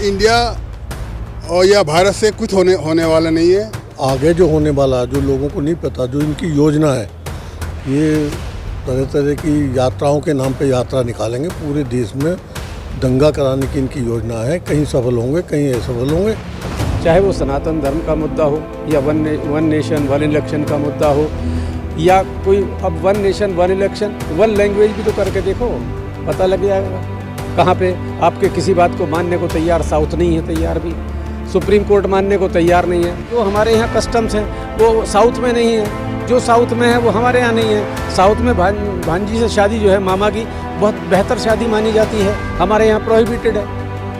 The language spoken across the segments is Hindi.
इंडिया और या भारत से कुछ होने वाला नहीं है। आगे जो होने वाला, जो लोगों को नहीं पता, जो इनकी योजना है, ये तरह तरह की यात्राओं के नाम पे यात्रा निकालेंगे। पूरे देश में दंगा कराने की इनकी योजना है। कहीं सफल होंगे, कहीं असफल होंगे। चाहे वो सनातन धर्म का मुद्दा हो या वन नेशन वन इलेक्शन का मुद्दा हो, या कोई अब one nation one election one language भी तो करके देखो, पता लग जाएगा कहाँ पे आपके किसी बात को मानने को तैयार साउथ नहीं है तैयार भी, सुप्रीम कोर्ट मानने को तैयार नहीं है। जो हमारे यहाँ कस्टम्स हैं वो साउथ में नहीं है, जो साउथ में है वो हमारे यहाँ नहीं है। साउथ में भांजी से शादी जो है मामा की बहुत बेहतर शादी मानी जाती है, हमारे यहाँ प्रोहिबिटेड है।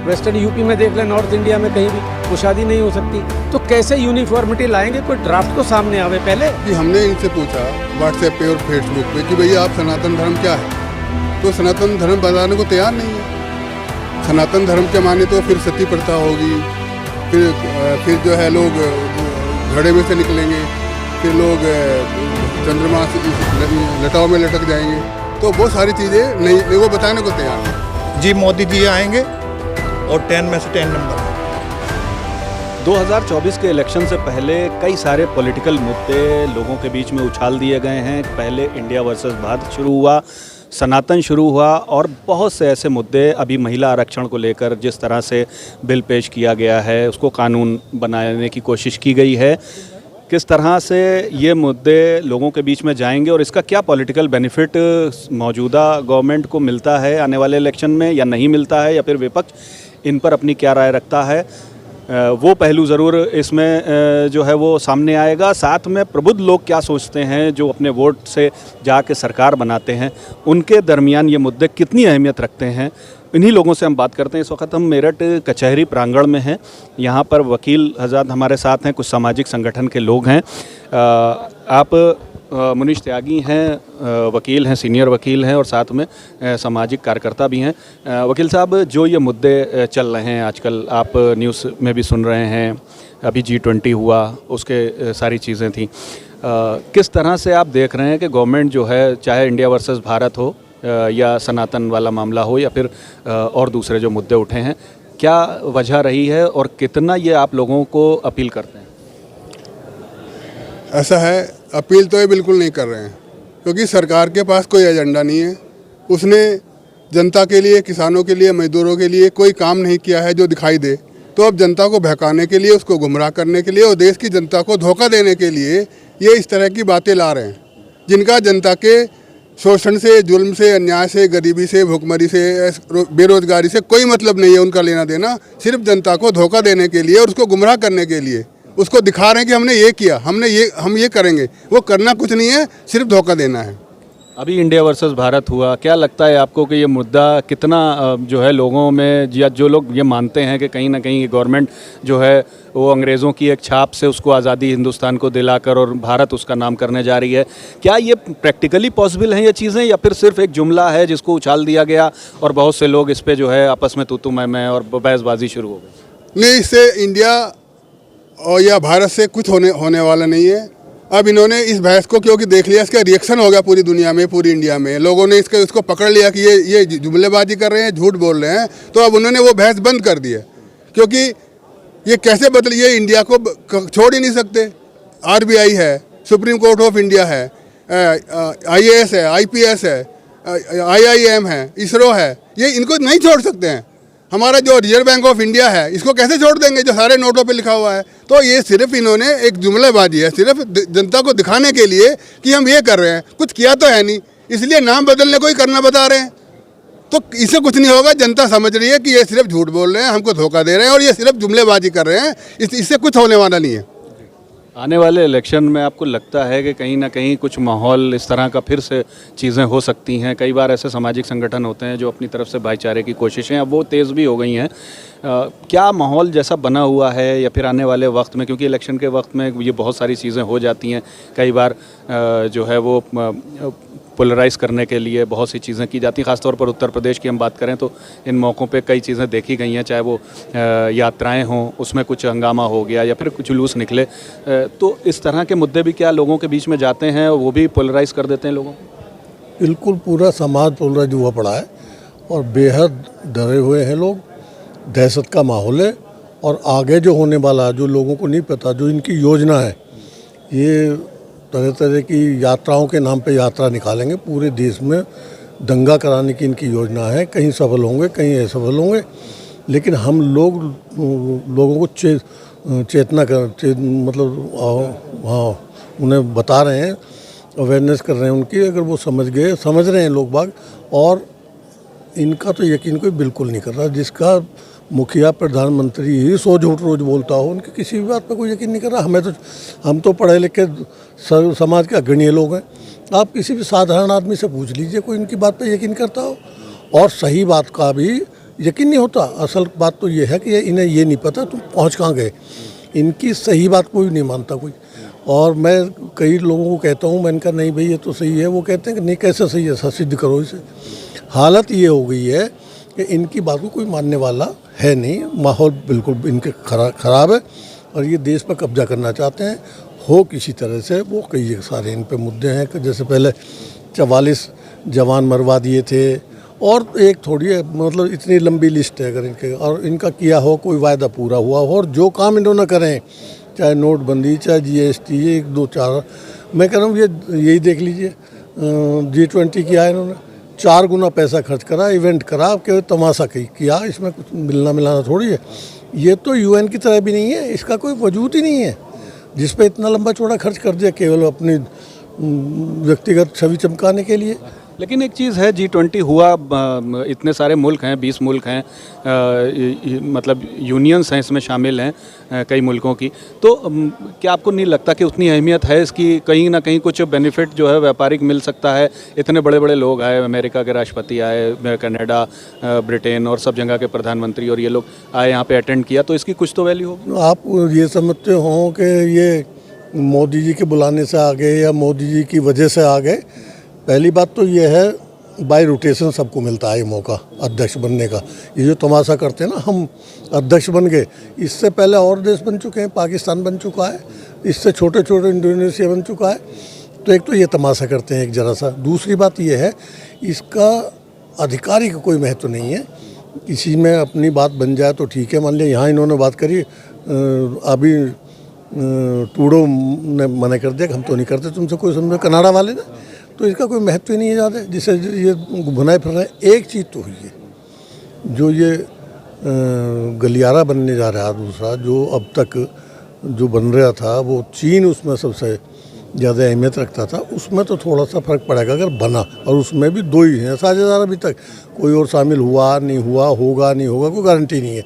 वेस्टर्न यूपी में देख लें, नॉर्थ इंडिया में कहीं भी वो शादी नहीं हो सकती। तो कैसे यूनिफॉर्मिटी लाएंगे? कोई ड्राफ्ट तो सामने आवे पहले। कि हमने इनसे पूछा व्हाट्सएप पे और फेसबुक पे कि भैया आप सनातन धर्म क्या है, तो सनातन धर्म बताने को तैयार नहीं है। सनातन धर्म के माने तो फिर सती प्रथा होगी, फिर जो है लोग घड़े में से निकलेंगे, फिर लोग चंद्रमा से लटाव में लटक जाएंगे। तो बहुत सारी चीज़ें नहीं वो बताने को तैयार नहीं। जी मोदी जी आएंगे और 10 में से 10 नंबर। 2024 के इलेक्शन से पहले कई सारे पॉलिटिकल मुद्दे लोगों के बीच में उछाल दिए गए हैं। पहले इंडिया वर्सेस भारत शुरू हुआ, सनातन शुरू हुआ, और बहुत से ऐसे मुद्दे अभी महिला आरक्षण को लेकर जिस तरह से बिल पेश किया गया है, उसको कानून बनाने की कोशिश की गई है। किस तरह से ये मुद्दे लोगों के बीच में जाएंगे और इसका क्या पॉलिटिकल बेनिफिट मौजूदा गवर्नमेंट को मिलता है आने वाले इलेक्शन में या नहीं मिलता है, या फिर विपक्ष इन पर अपनी क्या राय रखता है, वो पहलू ज़रूर इसमें जो है वो सामने आएगा। साथ में प्रबुद्ध लोग क्या सोचते हैं जो अपने वोट से जाके सरकार बनाते हैं, उनके दरमियान ये मुद्दे कितनी अहमियत रखते हैं, इन्हीं लोगों से हम बात करते हैं। इस वक्त हम मेरठ कचहरी प्रांगण में हैं। यहाँ पर वकील हज़रात हमारे साथ हैं, कुछ सामाजिक संगठन के लोग हैं। आप मुनीश त्यागी हैं, वकील हैं, सीनियर वकील हैं और साथ में सामाजिक कार्यकर्ता भी हैं। वकील साहब, जो ये मुद्दे चल रहे हैं आजकल, आप न्यूज़ में भी सुन रहे हैं, अभी G20 हुआ, उसके सारी चीज़ें थी, किस तरह से आप देख रहे हैं कि गवर्नमेंट जो है, चाहे इंडिया वर्सेस भारत हो या सनातन वाला मामला हो या फिर और दूसरे जो मुद्दे उठे हैं, क्या वजह रही है और कितना ये आप लोगों को अपील करते हैं? ऐसा है, अपील तो ये बिल्कुल नहीं कर रहे हैं, क्योंकि सरकार के पास कोई एजेंडा नहीं है। उसने जनता के लिए, किसानों के लिए, मजदूरों के लिए कोई काम नहीं किया है जो दिखाई दे। तो अब जनता को बहकाने के लिए, उसको गुमराह करने के लिए और देश की जनता को धोखा देने के लिए ये इस तरह की बातें ला रहे हैं, जिनका जनता के शोषण से, जुल्म से, अन्याय से, गरीबी से, भुखमरी से, बेरोजगारी से कोई मतलब नहीं है उनका लेना देना। सिर्फ जनता को धोखा देने के लिए और उसको गुमराह करने के लिए उसको दिखा रहे हैं कि हमने ये किया, हम ये करेंगे। वो करना कुछ नहीं है, सिर्फ धोखा देना है। अभी इंडिया वर्सेस भारत हुआ, क्या लगता है आपको कि ये मुद्दा कितना जो है लोगों में, या जो लोग ये मानते हैं कि कहीं ना कहीं गवर्नमेंट जो है वो अंग्रेज़ों की एक छाप से उसको आज़ादी हिंदुस्तान को दिलाकर और भारत उसका नाम करने जा रही है, क्या ये प्रैक्टिकली पॉसिबल हैं ये चीज़ें, या फिर सिर्फ एक जुमला है जिसको उछाल दिया गया और बहुत से लोग इस पर जो है आपस में तू मैं और बहसबाजी शुरू हो गई? नहीं, इससे इंडिया और या भारत से कुछ होने वाला नहीं है। अब इन्होंने इस बहस को क्योंकि देख लिया, इसका रिएक्शन हो गया पूरी दुनिया में, पूरी इंडिया में लोगों ने इसको पकड़ लिया कि ये जुमलेबाजी कर रहे हैं, झूठ बोल रहे हैं। तो अब उन्होंने वो बहस बंद कर दी है, क्योंकि ये कैसे बदल, ये इंडिया को छोड़ ही नहीं सकते। RBI है, सुप्रीम कोर्ट ऑफ इंडिया है, IAS है, IPS है, IIM है, ISRO है, ये इनको नहीं छोड़ सकते हैं। हमारा जो रिजर्व बैंक ऑफ इंडिया है, इसको कैसे छोड़ देंगे जो सारे नोटों पे लिखा हुआ है? तो ये सिर्फ इन्होंने एक जुमलेबाजी है, सिर्फ जनता को दिखाने के लिए कि हम ये कर रहे हैं, कुछ किया तो है नहीं, इसलिए नाम बदलने को ही करना बता रहे हैं। तो इससे कुछ नहीं होगा। जनता समझ रही है कि ये सिर्फ झूठ बोल रहे हैं, हमको धोखा दे रहे हैं और ये सिर्फ जुमलेबाजी कर रहे हैं, इससे कुछ होने वाला नहीं है। आने वाले इलेक्शन में आपको लगता है कि कहीं ना कहीं कुछ माहौल इस तरह का फिर से चीज़ें हो सकती हैं? कई बार ऐसे सामाजिक संगठन होते हैं जो अपनी तरफ से भाईचारे की कोशिशें अब वो तेज़ भी हो गई हैं। क्या माहौल जैसा बना हुआ है या फिर आने वाले वक्त में, क्योंकि इलेक्शन के वक्त में ये बहुत सारी चीज़ें हो जाती हैं, कई बार जो है वो पोलराइज़ करने के लिए बहुत सी चीज़ें की जाती हैं। ख़ासतौर पर उत्तर प्रदेश की हम बात करें तो इन मौक़ों पे कई चीज़ें देखी गई हैं, चाहे वो यात्राएं हों, उसमें कुछ हंगामा हो गया या फिर कुछ जुलूस निकले, तो इस तरह के मुद्दे भी क्या लोगों के बीच में जाते हैं, वो भी पोलराइज़ कर देते हैं लोगों को? बिल्कुल पूरा समाज पोलराइज हुआ पड़ा है और बेहद डरे हुए हैं लोग। दहशत का माहौल है। और आगे जो होने वाला है, जो लोगों को नहीं पता, जो इनकी योजना है, ये तरह तरह की यात्राओं के नाम पे यात्रा निकालेंगे, पूरे देश में दंगा कराने की इनकी योजना है। कहीं सफल होंगे, कहीं असफल होंगे, लेकिन हम लोगों को चेतना कर मतलब हाँ उन्हें बता रहे हैं, अवेयरनेस कर रहे हैं उनकी। अगर वो समझ रहे हैं लोग बाग। और इनका तो यकीन कोई बिल्कुल नहीं कर रहा। जिसका मुखिया प्रधानमंत्री ही सो झूठ रोज बोलता हो, उनकी किसी भी बात पर कोई यकीन नहीं कर रहा। हम तो पढ़े लिखे समाज के अग्रणी लोग हैं। आप किसी भी साधारण आदमी से पूछ लीजिए, कोई इनकी बात पर यकीन करता हो। और सही बात का भी यकीन नहीं होता। असल बात तो ये है कि इन्हें ये नहीं पता तुम पहुंच कहाँ गए। इनकी सही बात कोई नहीं मानता कोई। और मैं कई लोगों को कहता हूँ, मैंने कहा नहीं भाई ये तो सही है। वो कहते हैं कि नहीं, कैसे सही है, सिद्ध करो इसे। हालत ये हो गई है कि इनकी बात को कोई मानने वाला है नहीं। माहौल बिल्कुल इनके खराब है और ये देश पर कब्जा करना चाहते हैं, हो किसी तरह से। वो कई सारे इन पे मुद्दे हैं कि जैसे पहले 44 जवान मरवा दिए थे। और एक थोड़ी है, मतलब इतनी लंबी लिस्ट है अगर इनके, और इनका किया हो कोई वायदा पूरा हुआ हो। और जो काम इन्होंने करें, चाहे नोटबंदी, चाहे GST, 1, 2, 4, मैं कह रहा हूँ यही देख लीजिए। G20 किया इन्होंने, 4 गुना पैसा खर्च करा, इवेंट करा, केवल तमाशा किया। इसमें कुछ मिलाना थोड़ी है। ये तो UN की तरह भी नहीं है, इसका कोई वजूद ही नहीं है जिस पे इतना लंबा चौड़ा खर्च कर दिया केवल अपनी व्यक्तिगत छवि चमकाने के लिए। लेकिन एक चीज़ है, G20 हुआ, इतने सारे मुल्क हैं, 20 मुल्क हैं, मतलब यूनियंस हैं इसमें शामिल हैं कई मुल्कों की। तो क्या आपको नहीं लगता कि उतनी अहमियत है इसकी? कहीं ना कहीं कुछ बेनिफिट जो है व्यापारिक मिल सकता है। इतने बड़े बड़े लोग आए, अमेरिका के राष्ट्रपति आए, कनाडा, ब्रिटेन और सब जगह के प्रधानमंत्री, और ये लोग आए यहाँ पे अटेंड किया, तो इसकी कुछ तो वैल्यू होगी। आप ये समझते हो कि ये मोदी जी के बुलाने से आ गए या मोदी जी की वजह से आ गए? पहली बात तो ये है, बाय रोटेशन सबको मिलता है ये मौका अध्यक्ष बनने का। ये जो तमाशा करते हैं ना, हम अध्यक्ष बन गए, इससे पहले और देश बन चुके हैं। पाकिस्तान बन चुका है, इससे छोटे छोटे इंडोनेशिया बन चुका है। तो एक तो ये तमाशा करते हैं एक जरा सा। दूसरी बात ये है, इसका अधिकारी का कोई महत्व नहीं है। किसी में अपनी बात बन जाए तो ठीक है। मान लिया यहाँ इन्होंने बात करी, अभी टूडो ने मना कर दिया कि हम तो नहीं करते तुमसे कोई समझो, कनाडा वाले ने। तो इसका कोई महत्व ही नहीं है ज़्यादा, जिससे ये भुनाए फिर रहे हैं। एक चीज़ तो हुई है, जो ये गलियारा बनने जा रहा है दूसरा, जो अब तक जो बन रहा था, वो चीन उसमें सबसे ज़्यादा अहमियत रखता था। उसमें तो थोड़ा सा फ़र्क पड़ेगा अगर बना। और उसमें भी 2 ही हैं साझेदार अभी तक, कोई और शामिल हुआ नहीं हुआ, होगा नहीं होगा, कोई गारंटी नहीं है।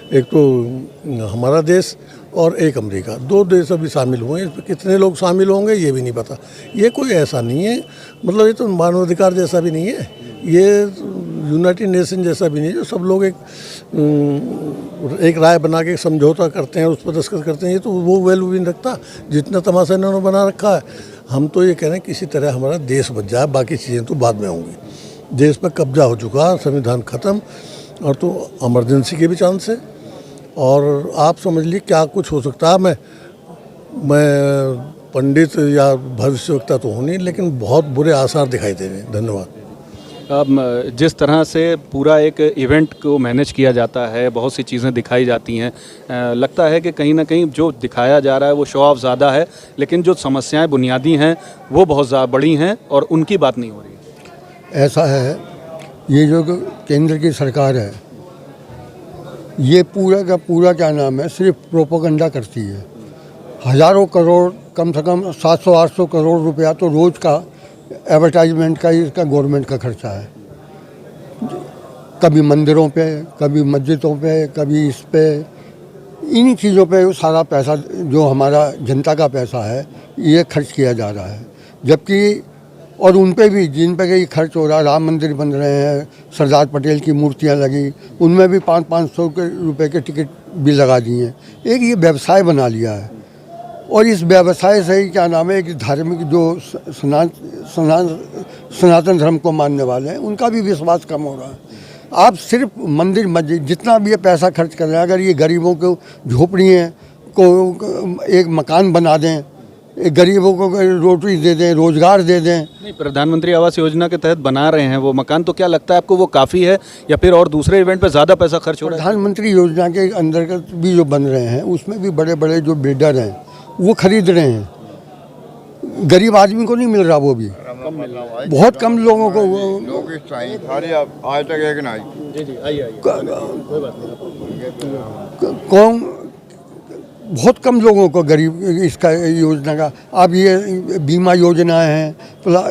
एक तो हमारा देश और एक अमेरिका, 2 देश अभी शामिल हुए हैं। इसमें कितने लोग शामिल होंगे ये भी नहीं पता। ये कोई ऐसा नहीं है, मतलब ये तो मानवाधिकार जैसा भी नहीं है, ये यूनाइटेड नेशन जैसा भी नहीं है जो सब लोग एक राय बना के समझौता करते हैं, उस पर दस्तखत करते हैं। ये तो वो वैल्यू भी नहीं रखता जितना तमाशा इन्होंने बना रखा है। हम तो ये कह रहे हैं किसी तरह हमारा देश बच जाए, बाकी चीज़ें तो बाद में होंगी। देश पर कब्जा हो चुका, संविधान ख़त्म, और तो इमरजेंसी के भी चांस है। और आप समझ लीजिए क्या कुछ हो सकता है। मैं पंडित या भविष्यवक्ता तो हूँ नहीं, लेकिन बहुत बुरे आसार दिखाई दे रहे हैं। धन्यवाद। जिस तरह से पूरा एक इवेंट को मैनेज किया जाता है, बहुत सी चीज़ें दिखाई जाती हैं, लगता है कि कहीं ना कहीं जो दिखाया जा रहा है वो शो ऑफ ज़्यादा है, लेकिन जो समस्याएं बुनियादी हैं वो बहुत ज़्यादा बड़ी हैं और उनकी बात नहीं हो रही। ऐसा है, ये जो केंद्र की सरकार है, ये पूरा का पूरा क्या नाम है, सिर्फ प्रोपेगेंडा करती है। हज़ारों करोड़, कम से कम 700-800 करोड़ रुपया तो रोज़ का एडवर्टाइजमेंट का ही इसका गवर्नमेंट का खर्चा है। कभी मंदिरों पे, कभी मस्जिदों पे, कभी इस पे, इन्हीं चीज़ों पे सारा पैसा जो हमारा जनता का पैसा है ये खर्च किया जा रहा है। जबकि और उन पे भी जिन पे कहीं खर्च हो रहा है, राम मंदिर बन रहे हैं, सरदार पटेल की मूर्तियां लगी, उनमें भी 500-500 रुपए के टिकट भी लगा दिए हैं। एक ये व्यवसाय बना लिया है। और इस व्यवसाय से ही क्या नाम है कि धार्मिक जो सनातन धर्म को मानने वाले हैं उनका भी विश्वास कम हो रहा है। आप सिर्फ मंदिर मस्जिद जितना भी ये पैसा खर्च कर रहे हैं, अगर ये गरीबों को झोपड़ियों को एक मकान बना दें गरीबों को रोटी दे दें, रोजगार दे दें। नहीं, प्रधानमंत्री आवास योजना के तहत बना रहे हैं वो मकान, तो क्या लगता है आपको वो काफ़ी है या फिर और दूसरे इवेंट पे ज़्यादा पैसा खर्च हो रहा है? प्रधानमंत्री योजना के अंतर्गत भी जो बन रहे हैं उसमें भी बड़े बड़े जो बिल्डर हैं वो खरीद रहे हैं, गरीब आदमी को नहीं मिल रहा, वो भी बहुत कम लोगों को आज तक एक नहीं। जी जी, आइए कौन, बहुत कम लोगों को गरीब इसका योजना का। अब ये बीमा योजनाएं हैं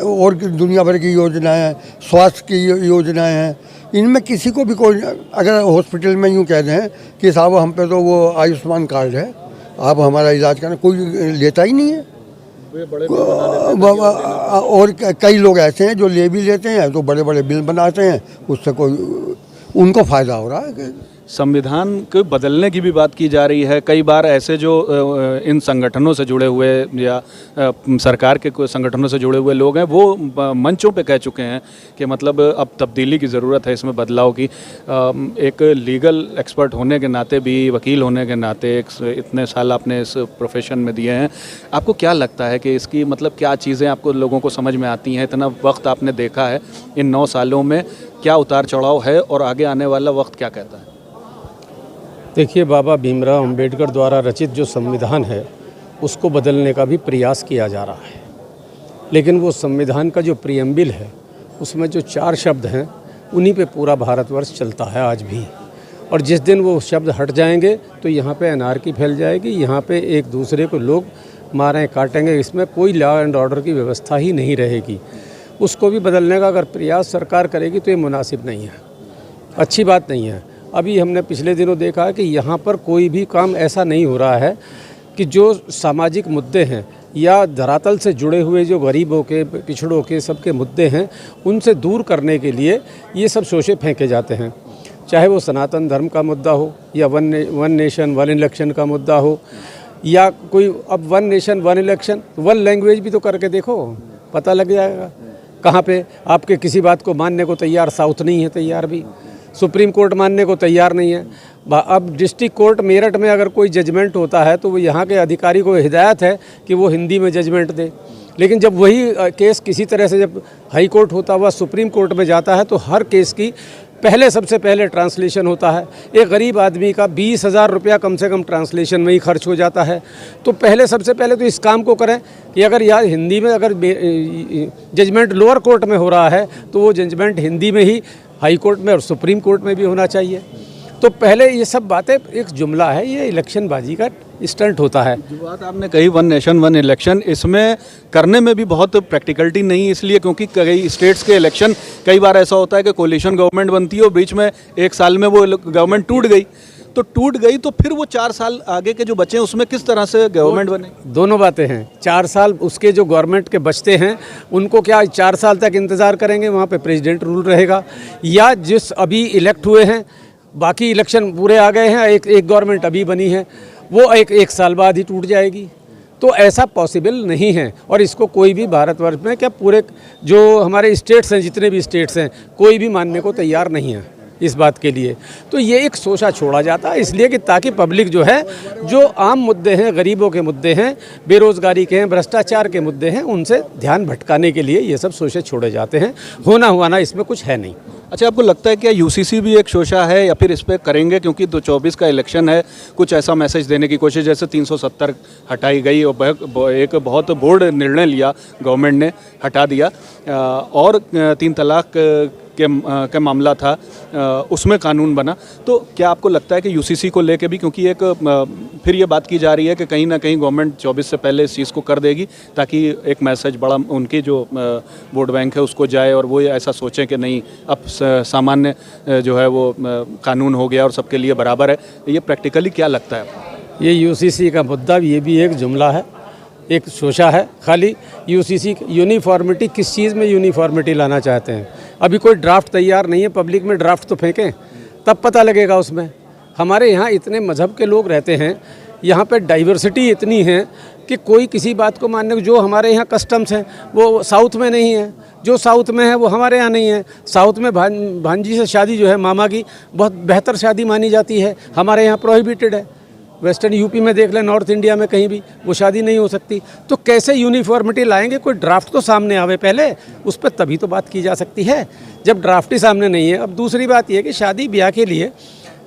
और दुनिया भर की योजनाएं हैं, स्वास्थ्य की योजनाएं हैं, इनमें किसी को भी कोई, अगर हॉस्पिटल में यूँ कह दें कि साहब हम पे तो वो आयुष्मान कार्ड है, आप हमारा इलाज करना, कोई लेता ही नहीं है। और कई लोग ऐसे हैं जो ले भी लेते हैं तो बड़े बड़े बिल बनाते हैं, उससे कोई उनको फ़ायदा हो रहा है। संविधान को बदलने की भी बात की जा रही है। कई बार ऐसे जो इन संगठनों से जुड़े हुए या सरकार के कोई संगठनों से जुड़े हुए लोग हैं वो मंचों पे कह चुके हैं कि मतलब अब तब्दीली की ज़रूरत है, इसमें बदलाव की। एक लीगल एक्सपर्ट होने के नाते भी, वकील होने के नाते, इतने साल आपने इस प्रोफेशन में दिए हैं, आपको क्या लगता है कि इसकी मतलब क्या चीज़ें आपको लोगों को समझ में आती हैं? इतना वक्त आपने देखा है, इन 9 सालों में क्या उतार चढ़ाव है और आगे आने वाला वक्त क्या कहता है? देखिए, बाबा भीमराव अंबेडकर द्वारा रचित जो संविधान है उसको बदलने का भी प्रयास किया जा रहा है, लेकिन वो संविधान का जो प्रियम्बिल है उसमें जो 4 शब्द हैं उन्हीं पे पूरा भारतवर्ष चलता है आज भी। और जिस दिन वो शब्द हट जाएंगे तो यहाँ पे अनार्की फैल जाएगी, यहाँ पे एक दूसरे को लोग मारें काटेंगे, इसमें कोई लॉ एंड ऑर्डर की व्यवस्था ही नहीं रहेगी। उसको भी बदलने का अगर प्रयास सरकार करेगी तो ये मुनासिब नहीं है, अच्छी बात नहीं है। अभी हमने पिछले दिनों देखा कि यहाँ पर कोई भी काम ऐसा नहीं हो रहा है कि जो सामाजिक मुद्दे हैं या धरातल से जुड़े हुए जो गरीबों के, पिछड़ों के, सबके मुद्दे हैं उनसे दूर करने के लिए ये सब शोषे फेंके जाते हैं। चाहे वो सनातन धर्म का मुद्दा हो या वन नेशन वन इलेक्शन का मुद्दा हो, या कोई अब one nation one election, one language भी तो करके देखो, पता लग जाएगा कहाँ पे आपके किसी बात को मानने को तैयार साउथ नहीं है, तैयार भी सुप्रीम कोर्ट मानने को तैयार नहीं है। अब डिस्ट्रिक्ट कोर्ट मेरठ में अगर कोई जजमेंट होता है तो वो यहाँ के अधिकारी को हिदायत है कि वो हिंदी में जजमेंट दे, लेकिन जब वही केस किसी तरह से जब हाई कोर्ट होता हुआ सुप्रीम कोर्ट में जाता है तो हर केस की सबसे पहले ट्रांसलेशन होता है। एक गरीब आदमी का 20,000 रुपया कम से कम ट्रांसलेशन में ही खर्च हो जाता है। तो सबसे पहले तो इस काम को करें कि अगर यार हिंदी में अगर जजमेंट लोअर कोर्ट में हो रहा है तो वो जजमेंट हिंदी में ही हाई कोर्ट में और सुप्रीम कोर्ट में भी होना चाहिए। तो पहले ये सब बातें एक जुमला है, ये इलेक्शन बाजी का स्टंट होता है। जो बात आपने कही वन नेशन वन इलेक्शन, इसमें करने में भी बहुत प्रैक्टिकलिटी नहीं, इसलिए क्योंकि कई स्टेट्स के इलेक्शन कई बार ऐसा होता है कि कोलिशन गवर्नमेंट बनती है और बीच में 1 साल में वो गवर्नमेंट टूट गई तो फिर वो 4 साल आगे के जो बचे हैं उसमें किस तरह से गवर्नमेंट बने? दोनों बातें हैं। 4 साल उसके जो गवर्नमेंट के बचते हैं उनको क्या 4 साल तक इंतज़ार करेंगे, वहाँ पे प्रेसिडेंट रूल रहेगा, या जिस अभी इलेक्ट हुए हैं बाकी इलेक्शन पूरे आ गए हैं, एक गवर्नमेंट अभी बनी है वो एक साल बाद ही टूट जाएगी। तो ऐसा पॉसिबल नहीं है और इसको कोई भी भारतवर्ष में क्या पूरे जो हमारे स्टेट्स हैं, जितने भी स्टेट्स हैं, कोई भी मानने को तैयार नहीं है इस बात के लिए। तो ये एक शोषा छोड़ा जाता है इसलिए कि ताकि पब्लिक जो है, जो आम मुद्दे हैं, गरीबों के मुद्दे हैं, बेरोज़गारी के हैं, भ्रष्टाचार के मुद्दे हैं, उनसे ध्यान भटकाने के लिए ये सब शोषे छोड़े जाते हैं। होना हुआ ना इसमें कुछ है नहीं। अच्छा, आपको लगता है क्या यूसीसी भी एक शोषा है या फिर इस पर करेंगे क्योंकि 2024 का इलेक्शन है, कुछ ऐसा मैसेज देने की कोशिश, जैसे 370 हटाई गई और एक बहुत बोल्ड निर्णय लिया गवर्नमेंट ने, हटा दिया, और 3 तलाक के मामला था उसमें कानून बना। तो क्या आपको लगता है कि यूसीसी को लेके भी, क्योंकि एक फिर ये बात की जा रही है कि कहीं ना कहीं गवर्नमेंट 24 से पहले इस चीज़ को कर देगी ताकि एक मैसेज बड़ा उनकी जो वोट बैंक है उसको जाए और वो ऐसा सोचें कि नहीं अब सामान्य जो है वो कानून हो गया और सबके लिए बराबर है। ये प्रैक्टिकली क्या लगता है? ये यूसीसी का मुद्दा ये भी एक जुमला है, एक शोषा है। खाली यूसीसी यूनिफॉर्मिटी, किस चीज़ में यूनिफॉर्मिटी लाना चाहते हैं? अभी कोई ड्राफ्ट तैयार नहीं है, पब्लिक में ड्राफ्ट तो फेंकें तब पता लगेगा उसमें। हमारे यहाँ इतने मज़हब के लोग रहते हैं, यहाँ पे डाइवर्सिटी इतनी है कि कोई किसी बात को मानने को, जो हमारे यहाँ कस्टम्स हैं वो साउथ में नहीं है, जो साउथ में है वो हमारे यहाँ नहीं है। साउथ में भांजी से शादी जो है मामा की बहुत बेहतर शादी मानी जाती है, हमारे यहाँ प्रोहिबिटेड है। वेस्टर्न यूपी में देख लें, नॉर्थ इंडिया में कहीं भी वो शादी नहीं हो सकती। तो कैसे यूनिफॉर्मिटी लाएंगे? कोई ड्राफ्ट तो सामने आवे पहले, उस पर तभी तो बात की जा सकती है, जब ड्राफ्ट ही सामने नहीं है। अब दूसरी बात यह कि शादी ब्याह के लिए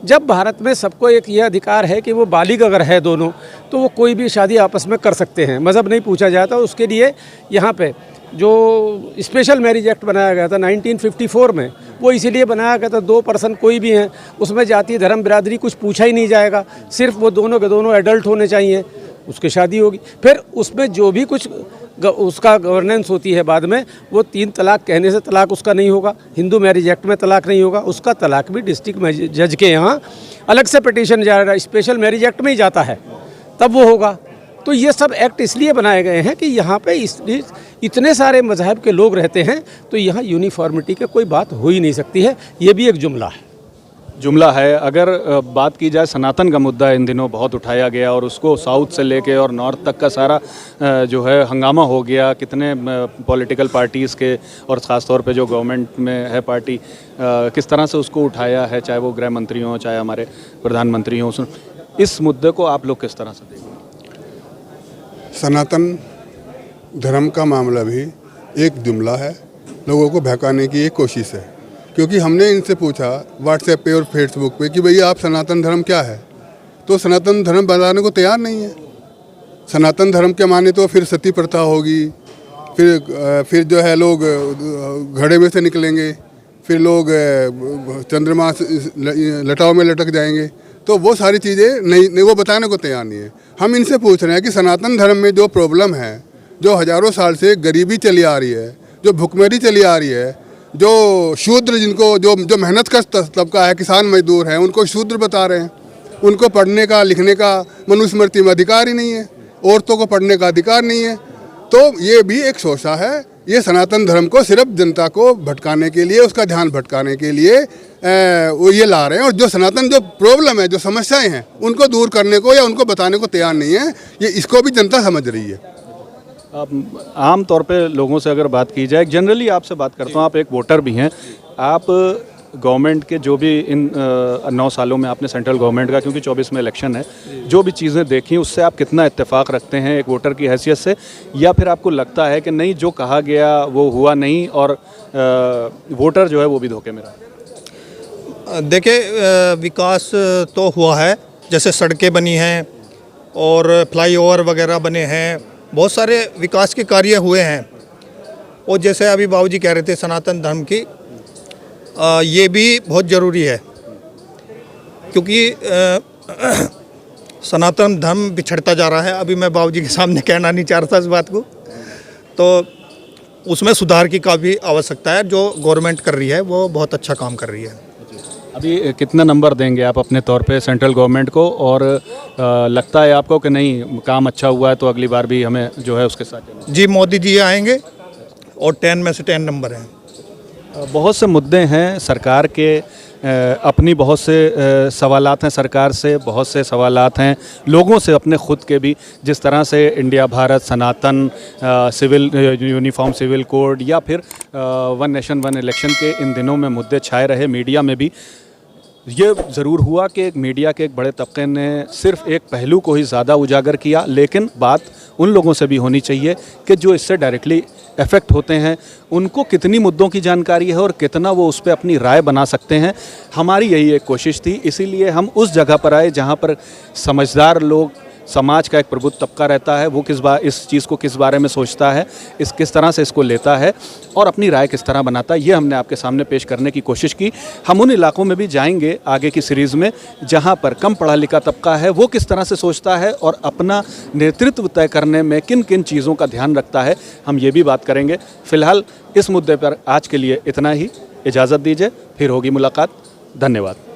जब भारत में सबको एक ये अधिकार है कि वो बालिग अगर है दोनों, तो वो कोई भी शादी आपस में कर सकते हैं, मज़हब नहीं पूछा जाता। उसके लिए यहाँ पे जो स्पेशल मैरिज एक्ट बनाया गया था 1954 में, वो इसीलिए बनाया गया था 2 पर्सन कोई भी हैं, उसमें जाति धर्म बिरादरी कुछ पूछा ही नहीं जाएगा, सिर्फ वो दोनों के दोनों एडल्ट होने चाहिए, उसकी शादी होगी। फिर उसमें जो भी कुछ उसका गवर्नेंस होती है बाद में, वो 3 तलाक कहने से तलाक उसका नहीं होगा, हिंदू मैरिज एक्ट में तलाक नहीं होगा, उसका तलाक भी डिस्ट्रिक्ट जज के यहाँ अलग से पिटीशन जा रहा है, स्पेशल मैरिज एक्ट में ही जाता है, तब वो होगा। तो ये सब एक्ट इसलिए बनाए गए हैं कि यहाँ पे इतने सारे मज़हब के लोग रहते हैं, तो यहाँ यूनिफॉर्मिटी की कोई बात हो ही नहीं सकती है। ये भी एक जुमला है। अगर बात की जाए सनातन का मुद्दा इन दिनों बहुत उठाया गया और उसको साउथ से लेके और नॉर्थ तक का सारा जो है हंगामा हो गया, कितने पॉलिटिकल पार्टीज़ के और ख़ास तौर पे जो गवर्नमेंट में है पार्टी, किस तरह से उसको उठाया है, चाहे वो गृह मंत्री हों, चाहे हमारे प्रधानमंत्री हों, इस मुद्दे को आप लोग किस तरह से देखें? सनातन धर्म का मामला भी एक जुमला है, लोगों को बहकाने की एक कोशिश है। क्योंकि हमने इनसे पूछा व्हाट्सएप पे और फेसबुक पे कि भैया आप सनातन धर्म क्या है, तो सनातन धर्म बताने को तैयार नहीं है। सनातन धर्म के माने तो फिर सती प्रथा होगी, फिर जो है लोग घड़े में से निकलेंगे, फिर लोग चंद्रमा लटाओं में लटक जाएंगे, तो वो सारी चीज़ें नहीं वो बताने को तैयार नहीं है। हम इनसे पूछ रहे हैं कि सनातन धर्म में जो प्रॉब्लम है, जो हज़ारों साल से गरीबी चली आ रही है, जो भुखमरी चली आ रही है, जो शूद्र जिनको जो मेहनत का तबका है, किसान मजदूर हैं, उनको शूद्र बता रहे हैं, उनको पढ़ने का लिखने का मनुस्मृति में अधिकार ही नहीं है, औरतों को पढ़ने का अधिकार नहीं है। तो ये भी एक शोषा है। ये सनातन धर्म को सिर्फ जनता को भटकाने के लिए, उसका ध्यान भटकाने के लिए वो ये ला रहे हैं। और जो सनातन जो प्रॉब्लम है, जो समस्याएं हैं, उनको दूर करने को या उनको बताने को तैयार नहीं है। ये इसको भी जनता समझ रही है। आम तौर पे लोगों से अगर बात की जाए, जनरली आपसे बात करता हूँ, आप एक वोटर भी हैं, आप गवर्नमेंट के जो भी इन 9 सालों में आपने सेंट्रल गवर्नमेंट का, क्योंकि 24 में इलेक्शन है, जो भी चीज़ें देखी उससे आप कितना इत्तेफाक रखते हैं एक वोटर की हैसियत से, या फिर आपको लगता है कि नहीं जो कहा गया वो हुआ नहीं और वोटर जो है वो भी धोखे में रहा? देखिए, विकास तो हुआ है, जैसे सड़कें बनी हैं और फ्लाईओवर वगैरह बने हैं, बहुत सारे विकास के कार्य हुए हैं। और जैसे अभी बाबूजी कह रहे थे सनातन धर्म की, ये भी बहुत ज़रूरी है, क्योंकि सनातन धर्म बिछड़ता जा रहा है। अभी मैं बाबूजी के सामने कहना नहीं चाह रहा था इस बात को, तो उसमें सुधार की काफ़ी आवश्यकता है। जो गवर्नमेंट कर रही है वो बहुत अच्छा काम कर रही है। अभी कितना नंबर देंगे आप अपने तौर पे सेंट्रल गवर्नमेंट को, और लगता है आपको कि नहीं काम अच्छा हुआ है तो अगली बार भी हमें जो है उसके साथ चलना? जी, मोदी जी आएंगे और 10 में से 10 नंबर हैं। बहुत से मुद्दे हैं सरकार के, अपनी बहुत से सवालात हैं सरकार से, बहुत से सवालात हैं लोगों से अपने ख़ुद के भी, जिस तरह से इंडिया भारत सनातन, सिविल यूनिफॉर्म सिविल कोड, या फिर 1 नेशन 1 इलेक्शन के इन दिनों में मुद्दे छाए रहे मीडिया में भी। ये ज़रूर हुआ कि मीडिया के एक बड़े तबके ने सिर्फ एक पहलू को ही ज़्यादा उजागर किया, लेकिन बात उन लोगों से भी होनी चाहिए कि जो इससे डायरेक्टली इफ़ेक्ट होते हैं, उनको कितनी मुद्दों की जानकारी है और कितना वो उस पर अपनी राय बना सकते हैं। हमारी यही एक कोशिश थी, इसीलिए हम उस जगह पर आए जहाँ पर समझदार लोग, समाज का एक प्रबुद्ध तबका रहता है, वो इस चीज़ को किस बारे में सोचता है, किस तरह से इसको लेता है और अपनी राय किस तरह बनाता है, ये हमने आपके सामने पेश करने की कोशिश की। हम उन इलाकों में भी जाएंगे आगे की सीरीज़ में जहां पर कम पढ़ा लिखा तबका है, वो किस तरह से सोचता है और अपना नेतृत्व तय करने में किन किन चीज़ों का ध्यान रखता है, हम ये भी बात करेंगे। फ़िलहाल इस मुद्दे पर आज के लिए इतना ही, इजाज़त दीजिए, फिर होगी मुलाकात। धन्यवाद।